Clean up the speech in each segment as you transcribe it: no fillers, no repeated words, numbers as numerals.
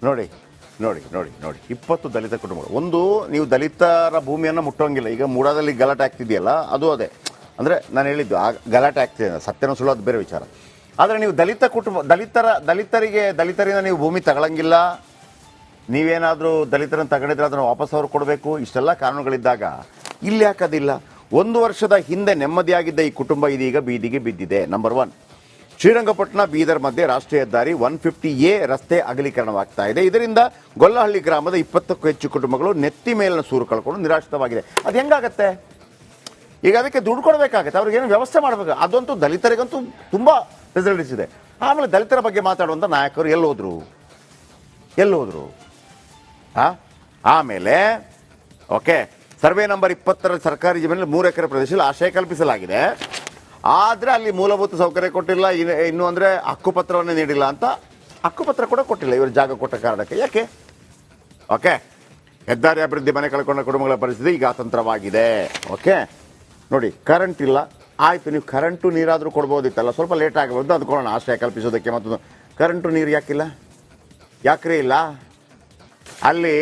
ನೋಡಿ ನೋಡಿ ನೋಡಿ ನೋಡಿ 20 ದಲಿತ ಕುಟುಂಬಗಳು. ಒಂದು, ನೀವು ದಲಿತರ ಭೂಮಿಯನ್ನು ಮುಟ್ಟೋಂಗಿಲ್ಲ. ಈಗ ಮೂಡಾದಲ್ಲಿ ಗಲಾಟೆ ಆಗ್ತಿದೆಯಲ್ಲ, ಅದು ಅದೇ. ಅಂದರೆ ನಾನು ಹೇಳಿದ್ದು ಆ ಗಲಾಟೆ ಆಗ್ತಿದೆ, ಸತ್ಯನ ಸುಳ್ಳು ಅದು ಬೇರೆ ವಿಚಾರ. ಆದರೆ ನೀವು ದಲಿತ ಕುಟುಂಬ ದಲಿತರಿಂದ ನೀವು ಭೂಮಿ ತಗೊಳ್ಳಂಗಿಲ್ಲ. ನೀವೇನಾದರೂ ದಲಿತರನ್ನು ತಗೊಂಡಿದ್ರೆ ಅದನ್ನು ವಾಪಸ್ ಅವ್ರು ಕೊಡಬೇಕು. ಇಷ್ಟೆಲ್ಲ ಕಾನೂನುಗಳಿದ್ದಾಗ ಇಲ್ಲಿ ಯಾಕದಿಲ್ಲ? 1 ವರ್ಷದ ಹಿಂದೆ ನೆಮ್ಮದಿಯಾಗಿದ್ದ ಈ ಕುಟುಂಬ ಇದೀಗ ಬೀದಿಗೆ ಬಿದ್ದಿದೆ. ನಂಬರ್ 1, ಶ್ರೀರಂಗಪಟ್ಟಣ ಬೀದರ್ ಮಧ್ಯೆ ರಾಷ್ಟ್ರೀಯ ಹೆದ್ದಾರಿ 150A ರಸ್ತೆ ಅಗಲೀಕರಣವಾಗ್ತಾ ಇದೆ. ಇದರಿಂದ ಗೊಲ್ಲಹಳ್ಳಿ ಗ್ರಾಮದ 20ಕ್ಕೂ ಹೆಚ್ಚು ಕುಟುಂಬಗಳು ನೆತ್ತಿ ಮೇಲಿನ ಸೂರು ಕಳ್ಕೊಂಡು ನಿರಾಶ್ರಿತವಾಗಿದೆ. ಅದು ಹೆಂಗಾಗತ್ತೆ? ಈಗ ಅದಕ್ಕೆ ದುಡ್ಡು ಕೊಡಬೇಕಾಗತ್ತೆ, ಅವ್ರಿಗೇನು ವ್ಯವಸ್ಥೆ ಮಾಡಬೇಕು. ಅದಂತೂ ದಲಿತರಿಗಂತೂ ತುಂಬ ಫೆಸಿಲಿಟೀಸ್ ಇದೆ. ಆಮೇಲೆ ದಲಿತರ ಬಗ್ಗೆ ಮಾತಾಡುವಂಥ ನಾಯಕರು ಎಲ್ಲೋದ್ರು? ಆಮೇಲೆ ಓಕೆ, ಸರ್ವೆ ನಂಬರ್ 20ರ ಸರ್ಕಾರಿ ಜಮೀನಲ್ಲಿ 3 ಎಕರೆ ಪ್ರದೇಶದಲ್ಲಿ ಆಶ್ರಯ ಕಲ್ಪಿಸಲಾಗಿದೆ. ಆದರೆ ಅಲ್ಲಿ ಮೂಲಭೂತ ಸೌಕರ್ಯ ಕೊಟ್ಟಿಲ್ಲ. ಇನ್ನು ಅಂದರೆ ಹಕ್ಕುಪತ್ರವನ್ನೇ ನೀಡಿಲ್ಲ ಅಂತ. ಹಕ್ಕುಪತ್ರ ಕೂಡ ಕೊಟ್ಟಿಲ್ಲ ಇವರು ಜಾಗ ಕೊಟ್ಟ ಕಾರಣಕ್ಕೆ. ಯಾಕೆ? ಓಕೆ, ಹೆದ್ದಾರಿ ಅಭಿವೃದ್ಧಿ ಮನೆ ಕಳ್ಕೊಂಡ ಕುಟುಂಬಗಳ ಪರಿಸ್ಥಿತಿ ಈಗ ಅತಂತ್ರವಾಗಿದೆ. ಓಕೆ ನೋಡಿ, ಕರೆಂಟ್ ಇಲ್ಲ, ಆಯಿತು, ನೀವು ಕರೆಂಟು ನೀರಾದರೂ ಕೊಡ್ಬೋದಿತ್ತಲ್ಲ, ಸ್ವಲ್ಪ ಲೇಟ್ ಆಗಬಹುದು, ಅದು ಕೊಡೋಣ ಆಶ್ರಯ ಕಲ್ಪಿಸೋದಕ್ಕೆ. ಮತ್ತೊಂದು, ಕರೆಂಟು ನೀರು ಯಾಕಿಲ್ಲ? ಯಾಕ್ರಿ ಇಲ್ಲ? ಅಲ್ಲಿ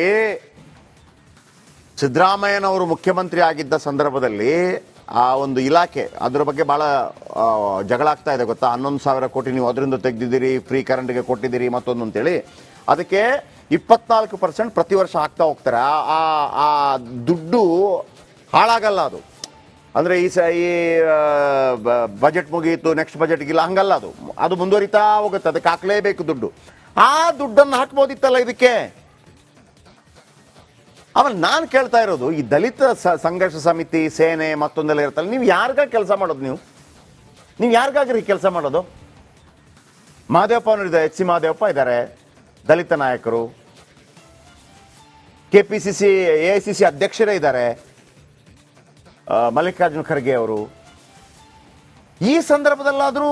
ಸಿದ್ದರಾಮಯ್ಯನವರು ಮುಖ್ಯಮಂತ್ರಿ ಆಗಿದ್ದ ಸಂದರ್ಭದಲ್ಲಿ ಆ ಒಂದು ಇಲಾಖೆ ಅದರ ಬಗ್ಗೆ ಭಾಳ ಜಗಳ ಆಗ್ತಾ ಇದೆ ಗೊತ್ತಾ. 11,000 ಕೋಟಿ ನೀವು ಅದರಿಂದ ತೆಗೆದಿದ್ದೀರಿ, ಫ್ರೀ ಕರೆಂಟ್ಗೆ ಕೊಟ್ಟಿದ್ದೀರಿ, ಮತ್ತೊಂದು ಅಂತೇಳಿ. ಅದಕ್ಕೆ 24% ಪ್ರತಿ ವರ್ಷ ಹಾಕ್ತಾ ಹೋಗ್ತಾರೆ. ಆ ದುಡ್ಡು ಹಾಳಾಗಲ್ಲ. ಅದು ಅಂದರೆ ಈ ಬಜೆಟ್ ಮುಗಿಯಿತು, ನೆಕ್ಸ್ಟ್ ಬಜೆಟ್ಗಿಲ್ಲ, ಹಂಗಲ್ಲ. ಅದು ಮುಂದುವರಿತಾ ಹೋಗುತ್ತೆ. ಅದಕ್ಕೆ ಹಾಕಲೇಬೇಕು ದುಡ್ಡು. ಆ ದುಡ್ಡನ್ನು ಹಾಕ್ಬೋದಿತ್ತಲ್ಲ ಇದಕ್ಕೆ. ಆಮೇಲೆ ನಾನು ಕೇಳ್ತಾ ಇರೋದು, ಈ ದಲಿತ ಸಂಘರ್ಷ ಸಮಿತಿ, ಸೇನೆ, ಮತ್ತೊಂದೆಲ್ಲ ಇರುತ್ತಲ್ಲ, ನೀವು ಯಾರಿಗಾಗಿ ಕೆಲಸ ಮಾಡೋದು? ನೀವು ಯಾರಿಗಾಗ್ರಿ ಕೆಲಸ ಮಾಡೋದು? ಮಹದೇವಪ್ಪ ಅವರಿದ್ದಾರೆ, HC ಮಹದೇವಪ್ಪ ಇದ್ದಾರೆ, ದಲಿತ ನಾಯಕರು. KPCC AICC ಅಧ್ಯಕ್ಷರೇ ಇದ್ದಾರೆ, ಮಲ್ಲಿಕಾರ್ಜುನ ಖರ್ಗೆ ಅವರು. ಈ ಸಂದರ್ಭದಲ್ಲಾದರೂ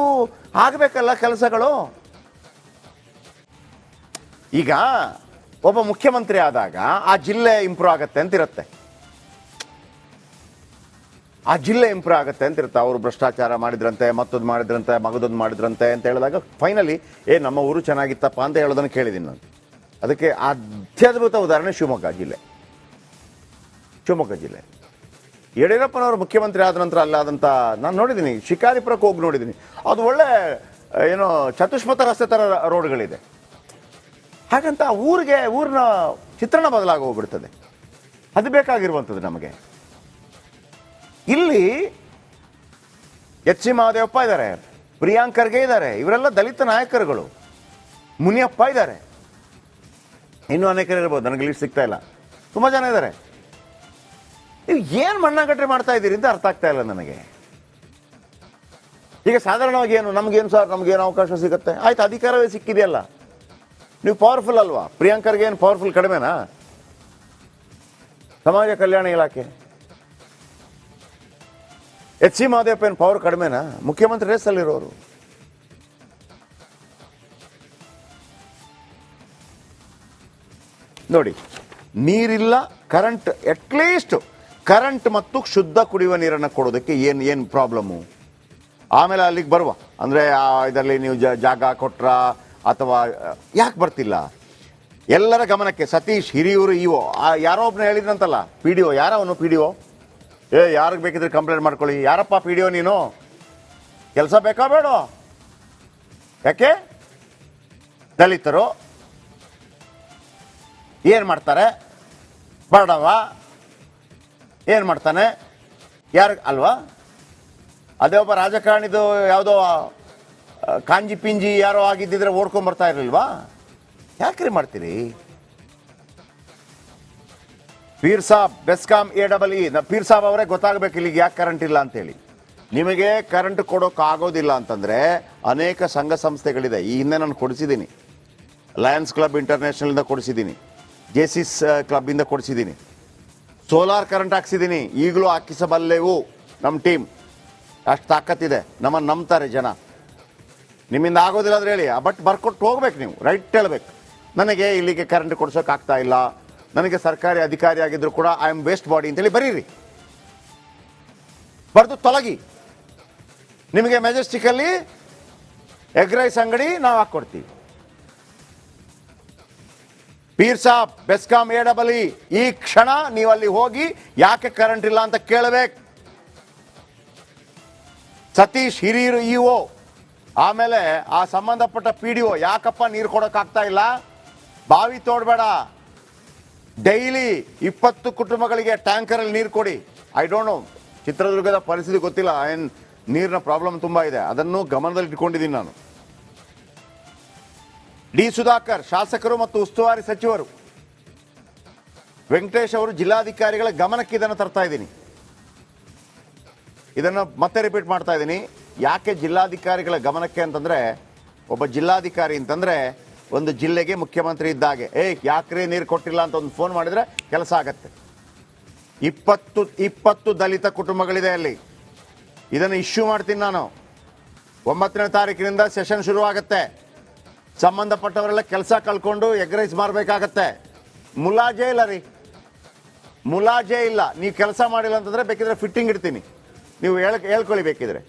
ಆಗಬೇಕಲ್ಲ ಕೆಲಸಗಳು. ಈಗ ಒಬ್ಬ ಮುಖ್ಯಮಂತ್ರಿ ಆದಾಗ ಆ ಜಿಲ್ಲೆ ಇಂಪ್ರೂವ್ ಆಗತ್ತೆ ಅಂತಿರುತ್ತೆ. ಅವರು ಭ್ರಷ್ಟಾಚಾರ ಮಾಡಿದ್ರಂತೆ, ಮತ್ತೊಂದು ಮಾಡಿದ್ರಂತೆ, ಮಗದೊಂದು ಮಾಡಿದ್ರಂತೆ ಅಂತ ಹೇಳಿದಾಗ ಫೈನಲಿ ನಮ್ಮ ಊರು ಚೆನ್ನಾಗಿತ್ತಪ್ಪ ಅಂತ ಹೇಳೋದನ್ನು ಕೇಳಿದ್ದೀನಿ ನಾನು. ಅದಕ್ಕೆ ಅತ್ಯದ್ಭುತ ಉದಾಹರಣೆ ಶಿವಮೊಗ್ಗ ಜಿಲ್ಲೆ. ಯಡಿಯೂರಪ್ಪನವರು ಮುಖ್ಯಮಂತ್ರಿ ಆದ ನಂತರ ಅಲ್ಲಾದಂಥ ನಾನು ನೋಡಿದ್ದೀನಿ, ಶಿಕಾರಿಪುರಕ್ಕೆ ಹೋಗಿ ನೋಡಿದ್ದೀನಿ. ಅದು ಒಳ್ಳೆ ಚತುಷ್ಪಥ ರಸ್ತೆ ಥರ ರೋಡ್ಗಳಿದೆ. ಹಾಗಂತ ಊರಿನ ಚಿತ್ರಣ ಬದಲಾಗೋಗ್ಬಿಡ್ತದೆ. ಅದು ಬೇಕಾಗಿರುವಂಥದ್ದು ನಮಗೆ. ಇಲ್ಲಿ HC ಮಹದೇವಪ್ಪ ಇದ್ದಾರೆ, ಪ್ರಿಯಾಂಕ್ ಖರ್ಗೆ ಇದ್ದಾರೆ, ಇವರೆಲ್ಲ ದಲಿತ ನಾಯಕರುಗಳು. ಮುನಿಯಪ್ಪ ಇದ್ದಾರೆ, ಇನ್ನೂ ಅನೇಕರು ಇರ್ಬೋದು, ನನಗೆ ಲೀಸ್ಟ್ ಸಿಗ್ತಾ ಇಲ್ಲ. ತುಂಬ ಜನ ಇದ್ದಾರೆ. ನೀವು ಏನು ಮಣ್ಣಾಗಟ್ಟೆ ಮಾಡ್ತಾ ಇದ್ದೀರಿ ಅಂತ ಅರ್ಥ ಆಗ್ತಾ ಇಲ್ಲ ನನಗೆ. ಈಗ ಸಾಧಾರಣವಾಗಿ ನಮಗೇನು ಸರ್, ನಮಗೇನು ಅವಕಾಶ ಸಿಗುತ್ತೆ? ಆಯ್ತು, ಅಧಿಕಾರವೇ ಸಿಕ್ಕಿದೆಯಲ್ಲ, ನೀವು ಪವರ್ಫುಲ್ ಅಲ್ವಾ? ಪ್ರಿಯಾಂಕ್ ಖರ್ಗೆ ಏನು ಪವರ್ಫುಲ್ ಕಡಿಮೆನಾ? ಸಮಾಜ ಕಲ್ಯಾಣ ಇಲಾಖೆ. HC ಮಹದೇವಪ್ಪ ಏನು ಪವರ್ ಕಡಿಮೆನಾ? ಮುಖ್ಯಮಂತ್ರಿ ರೇಸಲ್ಲಿರೋರು. ನೋಡಿ, ನೀರಿಲ್ಲ, ಕರೆಂಟ್, ಅಟ್ಲೀಸ್ಟ್ ಕರೆಂಟ್ ಮತ್ತು ಶುದ್ಧ ಕುಡಿಯುವ ನೀರನ್ನು ಕೊಡೋದಕ್ಕೆ ಏನು ಪ್ರಾಬ್ಲಮ್ಮು? ಆಮೇಲೆ ಅಲ್ಲಿಗೆ ಬರುವ ಅಂದರೆ ಇದರಲ್ಲಿ ನೀವು ಜಾಗ ಕೊಟ್ರ ಅಥವಾ ಯಾಕೆ ಬರ್ತಿಲ್ಲ? ಎಲ್ಲರ ಗಮನಕ್ಕೆ ಸತೀಶ್ ಹಿರಿಯೂರು ಇಒ ಯಾರೋ ಒಬ್ಬನ ಹೇಳಿದ್ರಂತಲ್ಲ, PDO. ಯಾರವನು PDO? ಯಾರಿಗೆ ಬೇಕಿದ್ರೆ ಕಂಪ್ಲೇಂಟ್ ಮಾಡ್ಕೊಳ್ಳಿ. ಯಾರಪ್ಪ PDO ನೀನು? ಕೆಲಸ ಬೇಕಾ ಬೇಡ? ಯಾಕೆ? ದಲಿತರು ಏನು ಮಾಡ್ತಾರೆ? ಬಡವ ಏನು ಮಾಡ್ತಾನೆ? ಯಾರು ಅಲ್ವಾ? ಅದೇ ಒಬ್ಬ ರಾಜಕಾರಣಿದು ಯಾವುದೋ ಕಾಂಜಿ ಪಿಂಜಿ ಯಾರೋ ಆಗಿದ್ದಿದ್ರೆ ಓಡ್ಕೊಂಬರ್ತಾ ಇರಲಿಲ್ವಾ? ಯಾಕ್ರಿ ಮಾಡ್ತೀರಿ? ಪೀರ್ ಸಾಬ್, ಬೆಸ್ಕಾಂ AEE, ಪೀರ್ ಸಾಬ್ ಅವರೇ ಗೊತ್ತಾಗಬೇಕು ಇಲ್ಲಿಗೆ ಯಾಕೆ ಕರೆಂಟ್ ಇಲ್ಲ ಅಂತೇಳಿ. ನಿಮಗೆ ಕರೆಂಟ್ ಕೊಡೋಕ್ಕಾಗೋದಿಲ್ಲ ಅಂತಂದರೆ ಅನೇಕ ಸಂಘ ಸಂಸ್ಥೆಗಳಿದೆ. ಈ ಹಿಂದೆ ನಾನು ಕೊಡಿಸಿದ್ದೀನಿ. ಲಯನ್ಸ್ ಕ್ಲಬ್ ಇಂಟರ್ನ್ಯಾಷನಲಿಂದ ಕೊಡಿಸಿದ್ದೀನಿ, ಜೇಸಿಸ್ ಕ್ಲಬ್ಬಿಂದ ಕೊಡಿಸಿದ್ದೀನಿ, ಸೋಲಾರ್ ಕರೆಂಟ್ ಹಾಕ್ಸಿದ್ದೀನಿ. ಈಗಲೂ ಹಾಕಿಸಬಲ್ಲೆವು. ನಮ್ಮ ಟೀಮ್ ಅಷ್ಟು ತಾಕತ್ತಿದೆ, ನಮ್ಮನ್ನು ನಂಬ್ತಾರೆ ಜನ. ನಿಮ್ಮಿಂದ ಆಗೋದಿಲ್ಲ ಅಂದ್ರೆ ಹೇಳಿ, ಬಟ್ ಬರ್ಕೊಟ್ಟು ಹೋಗ್ಬೇಕು. ನೀವು ರೈಟ್ ಹೇಳಬೇಕು, ನನಗೆ ಇಲ್ಲಿಗೆ ಕರೆಂಟ್ ಕೊಡ್ಸೋಕ್ಕಾಗ್ತಾ ಇಲ್ಲ, ನನಗೆ ಸರ್ಕಾರಿ ಅಧಿಕಾರಿ ಆಗಿದ್ರು ಕೂಡ ಐ ಆಮ್ ವೇಸ್ಟ್ ಬಾಡಿ ಅಂತೇಳಿ ಬರೀರಿ. ಬರೆದು ತೊಲಗಿ. ನಿಮಗೆ ಮೆಜೆಸ್ಟಿಕಲ್ಲಿ ಎಗ್ ರೈಸ್ ಅಂಗಡಿ ನಾವು ಹಾಕ್ಕೊಡ್ತೀವಿ. ಪೀರ್ ಸಾಬ್ ಬೆಸ್ಕಾಂ AEE ಈ ಕ್ಷಣ ನೀವು ಅಲ್ಲಿ ಹೋಗಿ ಯಾಕೆ ಕರೆಂಟ್ ಇಲ್ಲ ಅಂತ ಕೇಳಬೇಕು. ಸತೀಶ್ ಹಿರಿಯೂರು EO, ಆಮೇಲೆ ಆ ಸಂಬಂಧಪಟ್ಟ PDO ಯಾಕಪ್ಪ ನೀರು ಕೊಡೋಕ್ಕಾಗ್ತಾ ಇಲ್ಲ, ಬಾವಿ ತೋಡಬೇಡ, ಡೈಲಿ 20 ಕುಟುಂಬಗಳಿಗೆ ಟ್ಯಾಂಕರಲ್ಲಿ ನೀರು ಕೊಡಿ. ಐ ಡೋಂಟ್ ನೋ, ಚಿತ್ರದುರ್ಗದ ಪರಿಸ್ಥಿತಿ ಗೊತ್ತಿಲ್ಲ, ಏನು ನೀರಿನ ಪ್ರಾಬ್ಲಮ್ ತುಂಬ ಇದೆ, ಅದನ್ನು ಗಮನದಲ್ಲಿ ಇಟ್ಕೊಂಡಿದ್ದೀನಿ ನಾನು. ಡಿ ಸುಧಾಕರ್ ಶಾಸಕರು ಮತ್ತು ಉಸ್ತುವಾರಿ ಸಚಿವರು, ವೆಂಕಟೇಶ್ ಅವರು ಜಿಲ್ಲಾಧಿಕಾರಿಗಳ ಗಮನಕ್ಕೆ ಇದನ್ನು ತರ್ತಾ ಇದ್ದೀನಿ. ಇದನ್ನು ಮತ್ತೆ ರಿಪೀಟ್ ಮಾಡ್ತಾ ಇದ್ದೀನಿ. ಯಾಕೆ ಜಿಲ್ಲಾಧಿಕಾರಿಗಳ ಗಮನಕ್ಕೆ ಅಂತಂದರೆ, ಒಬ್ಬ ಜಿಲ್ಲಾಧಿಕಾರಿ ಅಂತಂದರೆ ಒಂದು ಜಿಲ್ಲೆಗೆ ಮುಖ್ಯಮಂತ್ರಿ ಇದ್ದಾಗೆ. ಯಾಕ್ರಿ ನೀರು ಕೊಟ್ಟಿಲ್ಲ ಅಂತ ಒಂದು ಫೋನ್ ಮಾಡಿದರೆ ಕೆಲಸ ಆಗತ್ತೆ. 20 ದಲಿತ ಕುಟುಂಬಗಳಿದೆ ಅಲ್ಲಿ. ಇದನ್ನು ಇಶ್ಯೂ ಮಾಡ್ತೀನಿ ನಾನು. 9ನೇ ತಾರೀಕಿನಿಂದ ಸೆಷನ್ ಶುರುವಾಗತ್ತೆ. ಸಂಬಂಧಪಟ್ಟವರೆಲ್ಲ ಕೆಲಸ ಕಳ್ಕೊಂಡು ಎಗ್ರೈಸ್ ಮಾರಬೇಕಾಗತ್ತೆ. ಮುಲಾಜೇ ಇಲ್ಲ ರೀ, ಮುಲಾಜೇ ಇಲ್ಲ. ನೀವು ಕೆಲಸ ಮಾಡಿಲ್ಲ ಅಂತಂದರೆ ಬೇಕಿದ್ರೆ ಫಿಟ್ಟಿಂಗ್ ಇಡ್ತೀನಿ, ನೀವು ಹೇಳ್ಕೊಳ್ಳಿ. ಬೇಕಿದ್ರೆ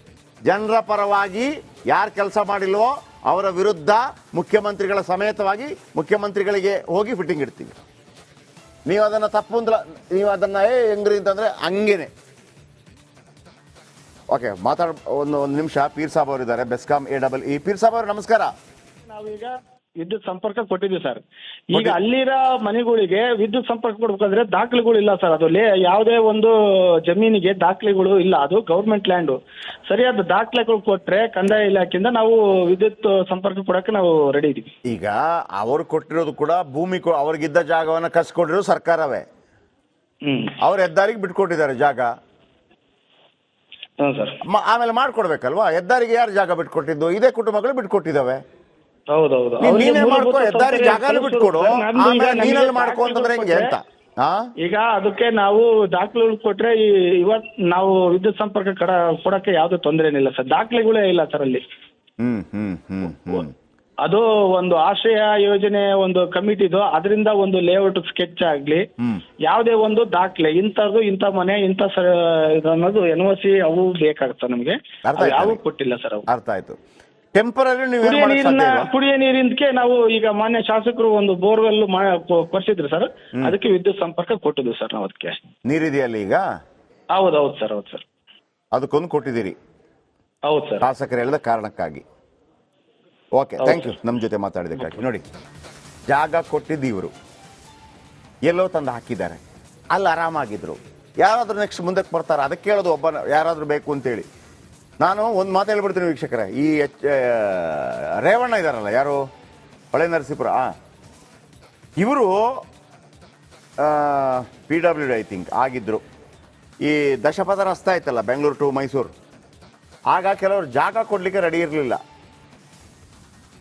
ಜನರ ಪರವಾಗಿ ಯಾರು ಕೆಲಸ ಮಾಡಿಲ್ವೋ ಅವರ ವಿರುದ್ಧ ಮುಖ್ಯಮಂತ್ರಿಗಳ ಸಮೇತವಾಗಿ ಮುಖ್ಯಮಂತ್ರಿಗಳಿಗೆ ಹೋಗಿ ಫಿಟ್ಟಿಂಗ್ ಇಡ್ತೀವಿ. ನೀವು ಅದನ್ನು ತಪ್ಪು ಅಂದ್ರೆ ನೀವು ಅದನ್ನು ಹೆಂಗ್ರಿ ಅಂತಂದರೆ ಹಂಗೇನೆ. ಓಕೆ, ಒಂದು ನಿಮಿಷ. ಪೀರ್ ಸಾಬ್ ಅವರು ಇದ್ದಾರೆ, ಬೆಸ್ಕಾಂ AEE. ಪೀರ್ ಸಾಬ್ ಅವರು ನಮಸ್ಕಾರ. ನಾವೀಗ ವಿದ್ಯುತ್ ಸಂಪರ್ಕ ಕೊಟ್ಟಿದ್ವಿ ಸರ್. ಈಗ ಅಲ್ಲಿರೋ ಮನೆಗಳಿಗೆ ವಿದ್ಯುತ್ ಸಂಪರ್ಕ ಕೊಡ್ಬೇಕಂದ್ರೆ ದಾಖಲೆಗಳು ಇಲ್ಲ ಸರ್. ಅದು ಯಾವುದೇ ಒಂದು ಜಮೀನಿಗೆ ದಾಖಲೆಗಳು ಇಲ್ಲ, ಅದು ಗೌರ್ಮೆಂಟ್ ಲ್ಯಾಂಡು. ಸರಿಯಾದ ದಾಖಲೆಗಳು ಕೊಟ್ರೆ ಕಂದಾಯ ಇಲಾಖೆಯಿಂದ ನಾವು ವಿದ್ಯುತ್ ಸಂಪರ್ಕ ಕೊಡಕ್ಕೆ ನಾವು ರೆಡಿ ಇದೀವಿ. ಈಗ ಅವರು ಕೊಟ್ಟಿರೋದು ಕೂಡ ಭೂಮಿ, ಅವ್ರಿಗಿದ್ದ ಜಾಗವನ್ನು ಕಸ್ಕೊಂಡಿರೋದು ಸರ್ಕಾರವೇ. ಅವ್ರ ಹೆದ್ದಾರಿಗೆ ಬಿಟ್ಕೊಟ್ಟಿದ್ದಾರೆ ಜಾಗ. ಸರ್ ಆಮೇಲೆ ಮಾಡ್ಕೊಡ್ಬೇಕಲ್ವಾ? ಹೆದ್ದಾರಿಗೆ ಯಾರು ಜಾಗ ಬಿಟ್ಕೊಟ್ಟಿದ್ದು? ಇದೇ ಕುಟುಂಬಗಳು ಬಿಟ್ಕೊಟ್ಟಿದ್ದಾವೆ. ಹೌದೌದು, ನೀನೇ ಮಾಡ್ಕೊ, ಹೆದ್ದಾರಿ ಜಾಗನೂ ಬಿಟ್ಕೊಡು, ನೀನಲ್ಲಿ ಮಾಡ್ಕೊ ಅಂತಂದ್ರೆ ಹೆಂಗೆ ಅಂತ. ಈಗ ಅದಕ್ಕೆ ನಾವು ದಾಖಲೆಗಳು ಕೊಟ್ರೆ ಇವತ್ ನಾವು ವಿದ್ಯುತ್ ಸಂಪರ್ಕ ಕೊಡಕ್ಕೆ ಯಾವ್ದು ತೊಂದರೆ ಏನಿಲ್ಲ ಸರ್. ದಾಖಲೆಗಳೇ ಇಲ್ಲ ಸರ್ ಅಲ್ಲಿ. ಅದು ಒಂದು ಆಶ್ರಯ ಯೋಜನೆ ಒಂದು ಕಮಿಟಿದು, ಅದರಿಂದ ಒಂದು ಲೇಔಟ್ ಸ್ಕೆಚ್ ಆಗ್ಲಿ, ಯಾವುದೇ ಒಂದು ದಾಖಲೆ ಇಂಥದ್ದು ಇಂಥ ಮನೆ ಇಂಥ ಅನ್ನೋದು NOC ಅವು ಬೇಕಾಗುತ್ತೆ ನಮಗೆ. ಯಾವ ಕೊಟ್ಟಿಲ್ಲ ಸರ್ ಅವು. ಅರ್ಥ ಆಯ್ತು. ಟೆಂಪರರಿ ಕುಡಿಯ ನೀರಿಂದಕ್ಕೆ ನಾವು ಈಗ ಮಾನ್ಯ ಶಾಸಕರು ಒಂದು ಬೋರ್ವೆಲ್ ಕೊರ್ಸಿದ್ರು ಸರ್, ಅದಕ್ಕೆ ವಿದ್ಯುತ್ ಸಂಪರ್ಕ ಕೊಟ್ಟಿದ್ವಿ ಸರ್ ನಾವು. ಅದಕ್ಕೆ ನೀರಿದೆಯಲ್ಲ ಈಗ? ಹೌದೌದು ಸರ್, ಹೌದು ಸರ್, ಅದಕ್ಕೊಂದು ಕೊಟ್ಟಿದ್ದೀರಿ. ಹೌದು ಸರ್, ಶಾಸಕರು ಹೇಳಿದ ಕಾರಣಕ್ಕಾಗಿ. ಓಕೆ, ಥ್ಯಾಂಕ್ ಯು ನಮ್ಮ ಜೊತೆ ಮಾತಾಡಿದಕ್ಕಾಗಿ. ನೋಡಿ, ಜಾಗ ಕೊಟ್ಟಿದ್ದು ಇವರು ಎಲ್ಲೋ ತಂದು ಹಾಕಿದ್ದಾರೆ, ಅಲ್ಲಿ ಆರಾಮಾಗಿದ್ರು. ಯಾರಾದ್ರೂ ನೆಕ್ಸ್ಟ್ ಮುಂದಕ್ಕೆ ಬರ್ತಾರೆ, ಅದಕ್ಕೆ ಕೇಳೋದು ಒಬ್ಬ ಯಾರಾದ್ರೂ ಬೇಕು ಅಂತೇಳಿ. ನಾನು ಒಂದು ಮಾತು ಹೇಳ್ಬಿಡ್ತೀನಿ ವೀಕ್ಷಕರೇ. ಈ ರೇವಣ್ಣ ಇದ್ದಾರಲ್ಲ, ಯಾರು, ಹೊಳೆ ನರಸೀಪುರ, ಇವರು PWD ಐ ಥಿಂಕ್ ಆಗಿದ್ರು. ಈ ದಶಪಥ ರಸ್ತೆ ಆಯ್ತಲ್ಲ ಬೆಂಗಳೂರು ಟು ಮೈಸೂರು, ಆಗ ಕೆಲವರು ಜಾಗ ಕೊಡಲಿಕ್ಕೆ ರೆಡಿ ಇರಲಿಲ್ಲ.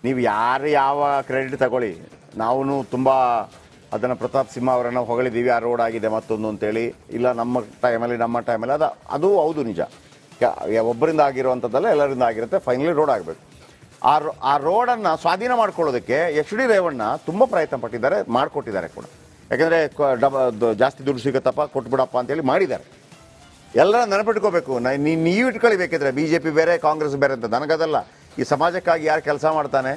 ನೀವು ಯಾರು ಯಾವ ಕ್ರೆಡಿಟ್ ತಗೊಳ್ಳಿ, ನಾವು ತುಂಬ ಅದನ್ನು ಪ್ರತಾಪ್ ಸಿಂಹ ಅವರನ್ನು ಹೊಗಳಿದ್ದೀವಿ, ಆ ರೋಡ್ ಆಗಿದೆ ಮತ್ತೊಂದು ಅಂತೇಳಿ. ಇಲ್ಲ, ನಮ್ಮ ಟೈಮಲ್ಲಿ ಅದು ಹೌದು, ನಿಜ. ಒಬ್ಬರಿಂದ ಆಗಿರುವಂಥದ್ದಲ್ಲ, ಎಲ್ಲರಿಂದ ಆಗಿರುತ್ತೆ. ಫೈನಲಿ ರೋಡ್ ಆಗಬೇಕು. ಆ ರೋಡನ್ನು ಸ್ವಾಧೀನ ಮಾಡ್ಕೊಳ್ಳೋದಕ್ಕೆ HD ರೇವಣ್ಣ ತುಂಬ ಪ್ರಯತ್ನ ಪಟ್ಟಿದ್ದಾರೆ, ಮಾಡಿಕೊಟ್ಟಿದ್ದಾರೆ ಕೂಡ. ಯಾಕೆಂದರೆ ಜಾಸ್ತಿ ದುಡ್ಡು ಸಿಗುತ್ತಪ್ಪ ಕೊಟ್ಬಿಡಪ್ಪ ಅಂತೇಳಿ ಮಾಡಿದ್ದಾರೆ. ಎಲ್ಲರ ನೆನಪಿಟ್ಕೋಬೇಕು. ನೀವು ಇಟ್ಕೊಳ್ಳಿ ಬೇಕಿದ್ರೆ, BJP ಬೇರೆ ಕಾಂಗ್ರೆಸ್ ಬೇರೆ ಅಂತ. ನನಗದಲ್ಲ. ಈ ಸಮಾಜಕ್ಕಾಗಿ ಯಾರು ಕೆಲಸ ಮಾಡ್ತಾನೆ,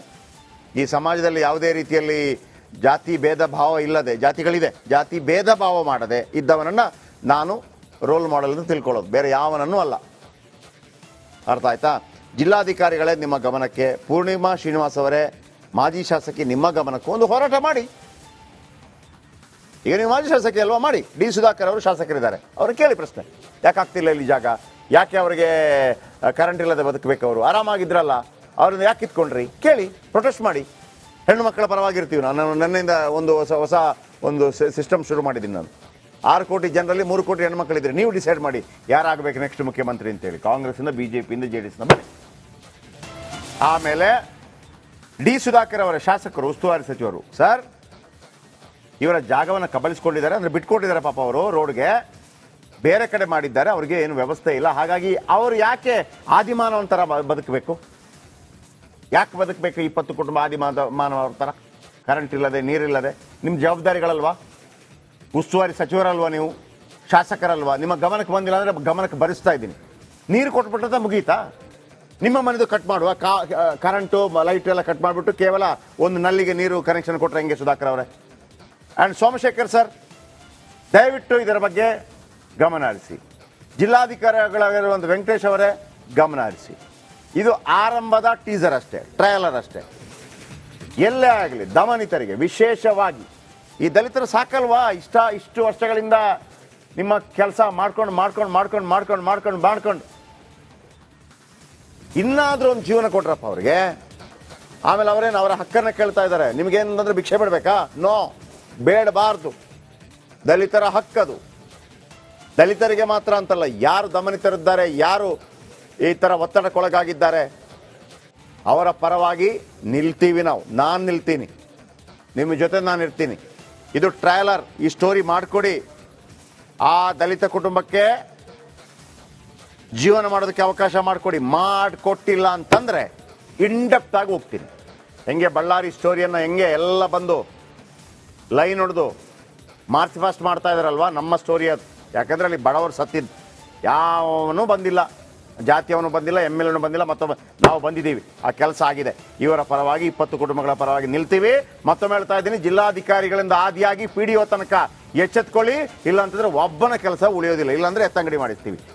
ಈ ಸಮಾಜದಲ್ಲಿ ಯಾವುದೇ ರೀತಿಯಲ್ಲಿ ಜಾತಿ ಭೇದ ಭಾವ ಇಲ್ಲದೆ, ಜಾತಿಗಳಿದೆ, ಜಾತಿ ಭೇದ ಭಾವ ಮಾಡದೆ ಇದ್ದವನನ್ನು ನಾನು ರೋಲ್ ಮಾಡೆಲ್ ಅಂತ ತಿಳ್ಕೊಳ್ಳೋದು, ಬೇರೆ ಯಾವನನ್ನೂ ಅಲ್ಲ. ಅರ್ಥ ಆಯ್ತಾ? ಜಿಲ್ಲಾಧಿಕಾರಿಗಳೇ ನಿಮ್ಮ ಗಮನಕ್ಕೆ, ಪೂರ್ಣಿಮಾ ಶ್ರೀನಿವಾಸ್ ಅವರೇ ಮಾಜಿ ಶಾಸಕಿ ನಿಮ್ಮ ಗಮನಕ್ಕೂ ಒಂದು ಹೋರಾಟ ಮಾಡಿ. ಈಗ ನೀವು ಮಾಜಿ ಶಾಸಕಿ ಅಲ್ವಾ, ಮಾಡಿ. ಡಿ ಸುಧಾಕರ್ ಅವರು ಶಾಸಕರಿದ್ದಾರೆ, ಅವ್ರು ಕೇಳಿ ಪ್ರಶ್ನೆ. ಯಾಕೆ ಆಗ್ತಿಲ್ಲ ಇಲ್ಲಿ ಜಾಗ? ಯಾಕೆ ಅವರಿಗೆ ಕರೆಂಟ್ ಇಲ್ಲದೆ ಬದುಕಬೇಕು? ಅವರು ಆರಾಮಾಗಿದ್ರಲ್ಲ, ಅವ್ರನ್ನ ಯಾಕೆ ಕಿತ್ಕೊಂಡ್ರಿ? ಕೇಳಿ, ಪ್ರೊಟೆಸ್ಟ್ ಮಾಡಿ. ಹೆಣ್ಣು ಮಕ್ಕಳ ಪರವಾಗಿರ್ತೀವಿ. ನಾನು ನನ್ನಿಂದ ಒಂದು ಹೊಸ ಒಂದು ಸಿಸ್ಟಮ್ ಶುರು ಮಾಡಿದ್ದೀನಿ ನಾನು. 6 ಕೋಟಿ ಜನರಲ್ಲಿ 3 ಕೋಟಿ ಹೆಣ್ಮಕ್ಳಿದ್ರೆ ನೀವು ಡಿಸೈಡ್ ಮಾಡಿ ಯಾರಾಗಬೇಕು ನೆಕ್ಸ್ಟ್ ಮುಖ್ಯಮಂತ್ರಿ ಅಂತೇಳಿ. ಕಾಂಗ್ರೆಸ್ಸಿಂದ, BJPಯಿಂದ, JDSನ ಬನ್ನಿ. ಆಮೇಲೆ ಡಿ ಸುಧಾಕರ್ ಅವರ ಶಾಸಕರು, ಉಸ್ತುವಾರಿ ಸಚಿವರು, ಸರ್ ಇವರ ಜಾಗವನ್ನು ಕಬಳಿಸ್ಕೊಂಡಿದ್ದಾರೆ, ಅಂದರೆ ಬಿಟ್ಕೊಟ್ಟಿದ್ದಾರೆ ಪಾಪ. ಅವರು ರೋಡ್ಗೆ ಬೇರೆ ಕಡೆ ಮಾಡಿದ್ದಾರೆ, ಅವ್ರಿಗೆ ಏನು ವ್ಯವಸ್ಥೆ ಇಲ್ಲ. ಹಾಗಾಗಿ ಅವರು ಯಾಕೆ ಆದಿಮಾನವಂತರ ಬದುಕಬೇಕು? ಯಾಕೆ ಬದುಕಬೇಕು 20 ಕುಟುಂಬ ಆದಿಮಾನವರ ಥರ? ಕರೆಂಟ್ ಇಲ್ಲದೆ, ನೀರಿಲ್ಲದೆ. ನಿಮ್ಮ ಜವಾಬ್ದಾರಿಗಳಲ್ವಾ? ಉಸ್ತುವಾರಿ ಸಚಿವರಲ್ವಾ ನೀವು? ಶಾಸಕರಲ್ವಾ? ನಿಮ್ಮ ಗಮನಕ್ಕೆ ಬಂದಿಲ್ಲ ಅಂದರೆ ಗಮನಕ್ಕೆ ಭರಿಸ್ತಾ ಇದ್ದೀನಿ. ನೀರು ಕೊಟ್ಬಿಟ್ರೆ ಮುಗೀತಾ? ನಿಮ್ಮ ಮನೆದು ಕಟ್ ಮಾಡುವ, ಕರೆಂಟು ಲೈಟ್ ಎಲ್ಲ ಕಟ್ ಮಾಡಿಬಿಟ್ಟು ಕೇವಲ ಒಂದು ನಲ್ಲಿಗೆ ನೀರು ಕನೆಕ್ಷನ್ ಕೊಟ್ಟರೆ ಹೆಂಗೆ ಸುಧಾಕರ್ ಅವರೇ? ಆ್ಯಂಡ್ ಸೋಮಶೇಖರ್ ಸರ್, ದಯವಿಟ್ಟು ಇದರ ಬಗ್ಗೆ ಗಮನ ಹರಿಸಿ. ಜಿಲ್ಲಾಧಿಕಾರಿಗಳಾಗಿರುವಂಥ ವೆಂಕಟೇಶ್ ಅವರೇ ಗಮನ ಹರಿಸಿ. ಇದು ಆರಂಭದ ಟೀಸರ್ ಅಷ್ಟೇ, ಟ್ರಯಲರ್ ಅಷ್ಟೇ. ಎಲ್ಲೇ ಆಗಲಿ ದಮನಿತರಿಗೆ ವಿಶೇಷವಾಗಿ ಈ ದಲಿತರು ಸಾಕಲ್ವಾ ಇಷ್ಟು ವರ್ಷಗಳಿಂದ ನಿಮ್ಮ ಕೆಲಸ ಮಾಡ್ಕೊಂಡು ಇನ್ನಾದ್ರೂ ಒಂದು ಜೀವನ ಕೊಟ್ರಪ್ಪ ಅವ್ರಿಗೆ. ಆಮೇಲೆ ಅವರ ಹಕ್ಕನ್ನು ಕೇಳ್ತಾ ಇದ್ದಾರೆ. ನಿಮ್ಗೇನಂದ್ರೆ ಭಿಕ್ಷೆ ಬಿಡಬೇಕಾ? ನೋ, ಬೇಡಬಾರ್ದು. ದಲಿತರ ಹಕ್ಕದು. ದಲಿತರಿಗೆ ಮಾತ್ರ ಅಂತಲ್ಲ, ಯಾರು ದಮನಿತರಿದ್ದಾರೆ, ಯಾರು ಈ ಥರ ಒತ್ತಡಕ್ಕೊಳಗಾಗಿದ್ದಾರೆ ಅವರ ಪರವಾಗಿ ನಿಲ್ತೀವಿ ನಾವು. ನಾನು ನಿಲ್ತೀನಿ, ನಿಮ್ಮ ಜೊತೆ ನಾನು ಇರ್ತೀನಿ. ಇದು ಟ್ರಯಲರ್. ಈ ಸ್ಟೋರಿ ಮಾಡಿಕೊಡಿ. ಆ ದಲಿತ ಕುಟುಂಬಕ್ಕೆ ಜೀವನ ಮಾಡೋದಕ್ಕೆ ಅವಕಾಶ ಮಾಡಿಕೊಡಿ. ಮಾಡಿಕೊಟ್ಟಿಲ್ಲ ಅಂತಂದರೆ ಇಂಡೆಪ್ತ್ ಆಗಿ ಹೋಗ್ತೀನಿ. ಹೆಂಗೆ ಬಳ್ಳಾರಿ ಸ್ಟೋರಿಯನ್ನು ಹೆಂಗೆ ಎಲ್ಲ ಬಂದು ಲೈನ್ ಹೊಡೆದು ಮಾರ್ಚ್ ಫಾಸ್ಟ್ ಮಾಡ್ತಾ ಇದ್ದಾರಲ್ವ, ನಮ್ಮ ಸ್ಟೋರಿ ಅದು. ಯಾಕಂದರೆ ಅಲ್ಲಿ ಬಡವರು ಸತ್ತಿದ್ದು ಯಾವನೂ ಬಂದಿಲ್ಲ, ಜಾತಿಯವನು ಬಂದಿಲ್ಲ, ಎಮ್ ಎಲ್ ಎನೂ ಬಂದಿಲ್ಲ, ಮತ್ತೊಮ್ಮೆ ನಾವು ಬಂದಿದ್ದೀವಿ. ಆ ಕೆಲಸ ಆಗಿದೆ. ಇವರ ಪರವಾಗಿ 20 ಕುಟುಂಬಗಳ ಪರವಾಗಿ ನಿಲ್ತೀವಿ. ಮತ್ತೊಮ್ಮೆ ಹೇಳ್ತಾ ಇದ್ದೀನಿ, ಜಿಲ್ಲಾಧಿಕಾರಿಗಳಿಂದ ಆದಿಯಾಗಿ PDO ತನಕ ಎಚ್ಚೆತ್ಕೊಳ್ಳಿ. ಇಲ್ಲ ಅಂತಂದ್ರೆ ಒಬ್ಬನ ಕೆಲಸ ಉಳಿಯೋದಿಲ್ಲ. ಇಲ್ಲಾಂದ್ರೆ ಎತ್ತಂಗಡಿ ಮಾಡಿಸ್ತೀವಿ.